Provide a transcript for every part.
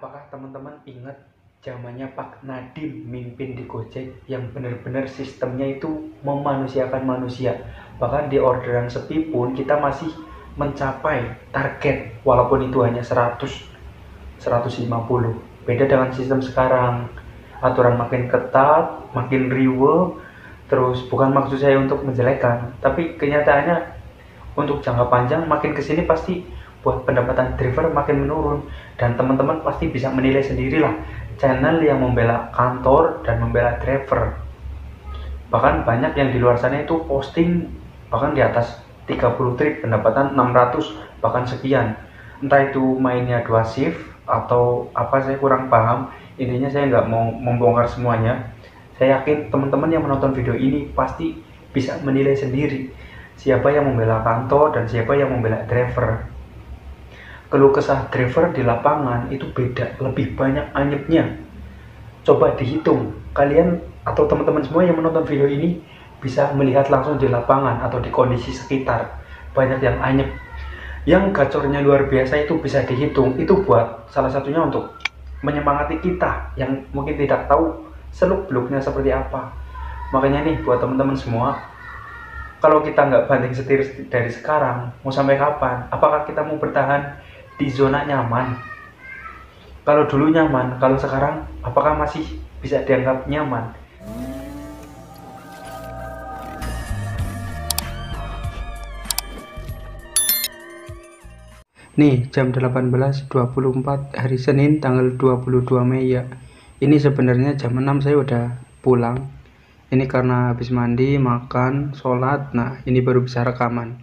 Apakah teman-teman ingat zamannya Pak Nadiem mimpin di Gojek yang benar-benar sistemnya itu memanusiakan manusia. Bahkan di orderan sepi pun kita masih mencapai target walaupun itu hanya 100, 150. Beda dengan sistem sekarang. Aturan makin ketat, makin riuh. Terus bukan maksud saya untuk menjelekkan, tapi kenyataannya untuk jangka panjang makin kesini pasti buat pendapatan driver makin menurun, dan teman-teman pasti bisa menilai sendirilah channel yang membela kantor dan membela driver. Bahkan banyak yang di luar sana itu posting bahkan di atas 30 trip pendapatan 600 bahkan sekian. Entah itu mainnya 2 shift atau apa, saya kurang paham. Intinya saya nggak mau membongkar semuanya. Saya yakin teman-teman yang menonton video ini pasti bisa menilai sendiri siapa yang membela kantor dan siapa yang membela driver. Keluh kesah driver di lapangan itu beda, lebih banyak anyepnya. Coba dihitung, kalian atau teman-teman semua yang menonton video ini bisa melihat langsung di lapangan atau di kondisi sekitar. Banyak yang anyep. Yang gacornya luar biasa itu bisa dihitung. Itu buat salah satunya untuk menyemangati kita yang mungkin tidak tahu seluk-beluknya seperti apa. Makanya nih buat teman-teman semua, kalau kita nggak banting setir dari sekarang, mau sampai kapan? Apakah kita mau bertahan di zona nyaman? Kalau dulu nyaman, kalau sekarang apakah masih bisa dianggap nyaman? Nih, jam 18.24 hari Senin tanggal 22 Mei ya. Ini sebenarnya jam 6 saya udah pulang. Ini karena habis mandi, makan, sholat. Nah, ini baru bisa rekaman.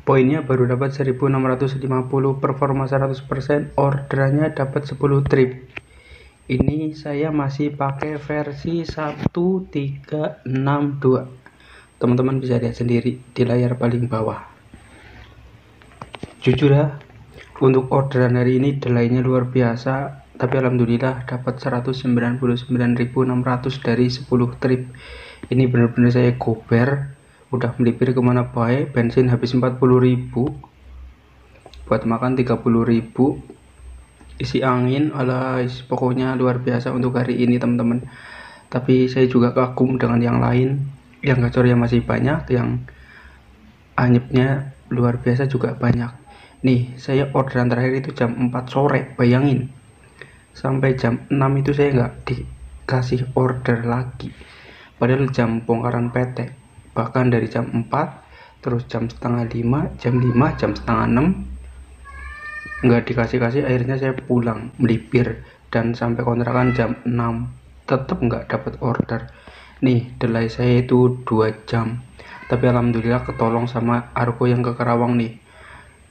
Poinnya baru dapat 1650, performa 100%, orderannya dapat 10 trip. Ini saya masih pakai versi 1362. Teman-teman bisa lihat sendiri di layar paling bawah. Jujur ya, untuk orderan hari ini delaynya luar biasa, tapi alhamdulillah dapat 199.600 dari 10 trip. Ini benar-benar saya gober, udah melipir kemana baik. Bensin habis 40.000, buat makan 30.000, isi angin, pokoknya luar biasa untuk hari ini teman-teman. Tapi saya juga kagum dengan yang lain, yang gacornya masih banyak, yang anyepnya luar biasa juga banyak. Nih, saya orderan terakhir itu jam 4 sore, bayangin. Sampai jam 6 itu saya nggak dikasih order lagi. Padahal jam bongkaran PT. Bahkan dari jam 4, terus jam setengah 5, jam 5, jam setengah 6. Nggak dikasih-kasih, akhirnya saya pulang, melipir. Dan sampai kontrakan jam 6, tetap nggak dapat order. Nih, delay saya itu 2 jam. Tapi alhamdulillah ketolong sama Argo yang ke Karawang nih.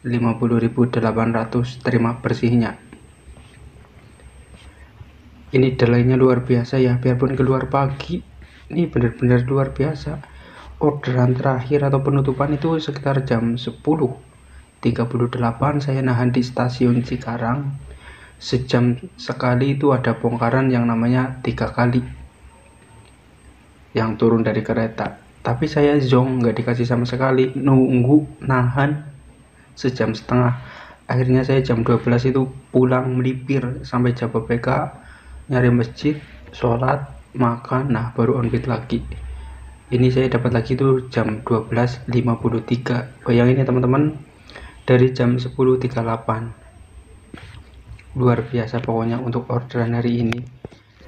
50.800 terima bersihnya. Ini delaynya luar biasa ya, biarpun keluar pagi. Ini benar-benar luar biasa. Orderan terakhir atau penutupan itu sekitar jam 10.38 saya nahan di stasiun Cikarang. Sejam sekali itu ada bongkaran yang namanya 3 kali yang turun dari kereta. Tapi saya zong, nggak dikasih sama sekali, nunggu nahan sejam setengah. Akhirnya saya jam 12 itu pulang melipir sampai Jababeka, nyari masjid, sholat, makan, nah baru on beat lagi. Ini saya dapat lagi tuh jam 12.53. Bayangin ya teman-teman, dari jam 10.38. Luar biasa pokoknya untuk orderan hari ini.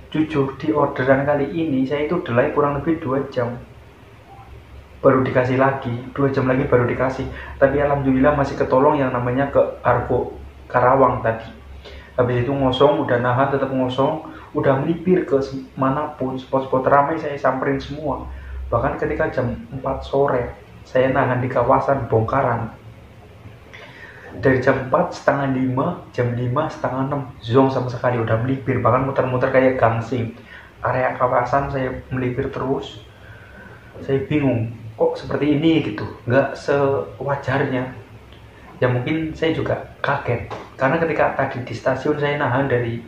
Jujur di orderan kali ini saya itu delay kurang lebih 2 jam. Baru dikasih lagi, 2 jam lagi baru dikasih. Tapi alhamdulillah masih ketolong yang namanya ke Argo Karawang tadi. Habis itu ngosong, udah nahan tetap ngosong, udah melipir ke manapun, spot-spot ramai saya samperin semua. Bahkan ketika jam 4 sore saya nahan di kawasan bongkaran. Dari jam 4 setengah 5, jam 5 setengah 6 zong sama sekali, udah melipir, bahkan muter-muter kayak gangsing. Area kawasan saya melipir terus. Saya bingung, kok seperti ini gitu, nggak sewajarnya. Ya mungkin saya juga kaget, karena ketika tadi di stasiun saya nahan dari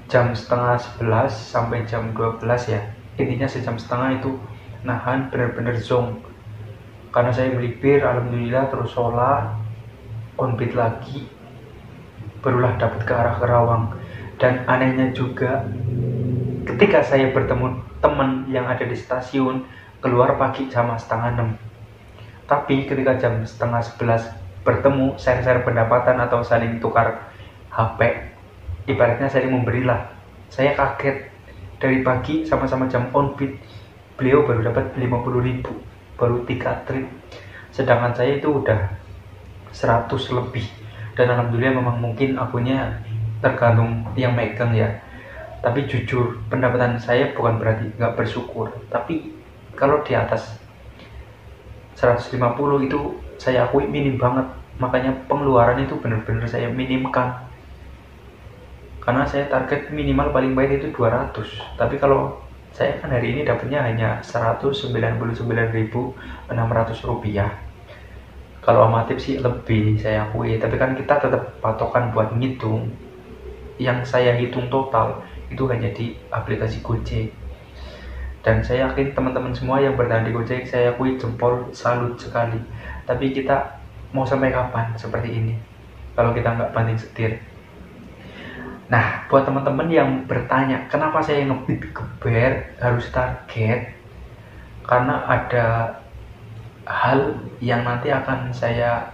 jam setengah 11 sampai jam 12 ya. Intinya sejam setengah itu nahan bener-bener zong. Karena saya melipir, alhamdulillah terus sholat, on beat lagi. barulah dapat ke arah Kerawang. Dan anehnya juga, ketika saya bertemu teman yang ada di stasiun, keluar pagi sama setengah 6. Tapi ketika jam setengah 11 bertemu, share-share pendapatan atau saling tukar HP, ibaratnya saling memberilah. Saya kaget, dari pagi sama-sama jam on beat, beliau baru dapat 50.000, baru 3 trip. Sedangkan saya itu udah 100 lebih. Dan alhamdulillah memang mungkin akunya tergantung yang megang ya. Tapi jujur, pendapatan saya bukan berarti nggak bersyukur. Tapi kalau di atas 150 itu saya akui minim banget. Makanya pengeluaran itu benar-benar saya minimkan. Karena saya target minimal paling baik itu 200. Tapi kalau saya kan hari ini dapatnya hanya 199.600 rupiah. Kalau amatif sih lebih saya akui, tapi kan kita tetap patokan buat ngitung. Yang saya hitung total itu hanya di aplikasi Gojek. Dan saya yakin teman-teman semua yang bertahan di Gojek, saya akui jempol salut sekali. Tapi kita mau sampai kapan seperti ini kalau kita nggak banting setir? Nah, buat teman-teman yang bertanya kenapa saya ngebit geber harus target, karena ada hal yang nanti akan saya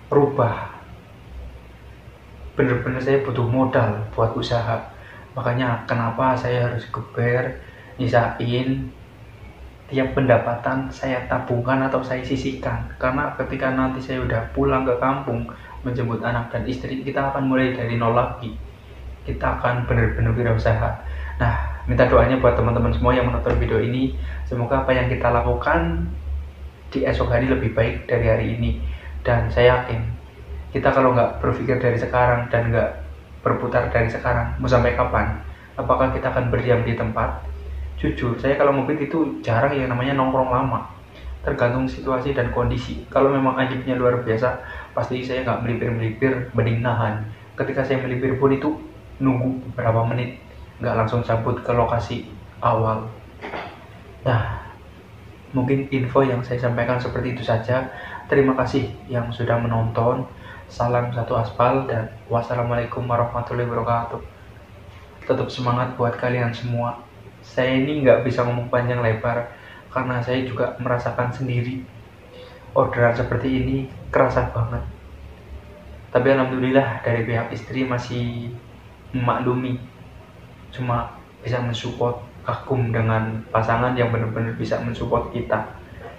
rubah. Bener-bener saya butuh modal buat usaha. Makanya kenapa saya harus geber, nyisain tiap pendapatan saya tabungkan atau saya sisihkan. Karena ketika nanti saya udah pulang ke kampung menjemput anak dan istri, kita akan mulai dari nol lagi. Kita akan benar-benar wirausaha. Nah, minta doanya buat teman-teman semua yang menonton video ini. Semoga apa yang kita lakukan di esok hari lebih baik dari hari ini. Dan saya yakin, kita kalau nggak berpikir dari sekarang dan nggak berputar dari sekarang, mau sampai kapan? Apakah kita akan berdiam di tempat? Jujur, saya kalau ngopi itu jarang yang namanya nongkrong lama. Tergantung situasi dan kondisi. Kalau memang anjingnya luar biasa, pasti saya nggak melipir-melipir, mending nahan. Ketika saya melipir pun itu nunggu beberapa menit, nggak langsung cabut ke lokasi awal. Nah, mungkin info yang saya sampaikan seperti itu saja. Terima kasih yang sudah menonton. Salam satu aspal dan wassalamualaikum warahmatullahi wabarakatuh. Tetap semangat buat kalian semua. Saya ini nggak bisa ngomong panjang lebar karena saya juga merasakan sendiri orderan seperti ini kerasa banget. Tapi alhamdulillah dari pihak istri masih memaklumi, cuma bisa mensupport, kagum dengan pasangan yang benar-benar bisa mensupport kita.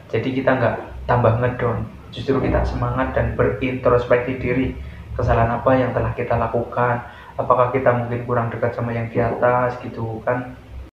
Jadi kita nggak tambah ngedown, justru kita semangat dan berintrospeksi diri. Kesalahan apa yang telah kita lakukan, apakah kita mungkin kurang dekat sama yang di atas gitu kan.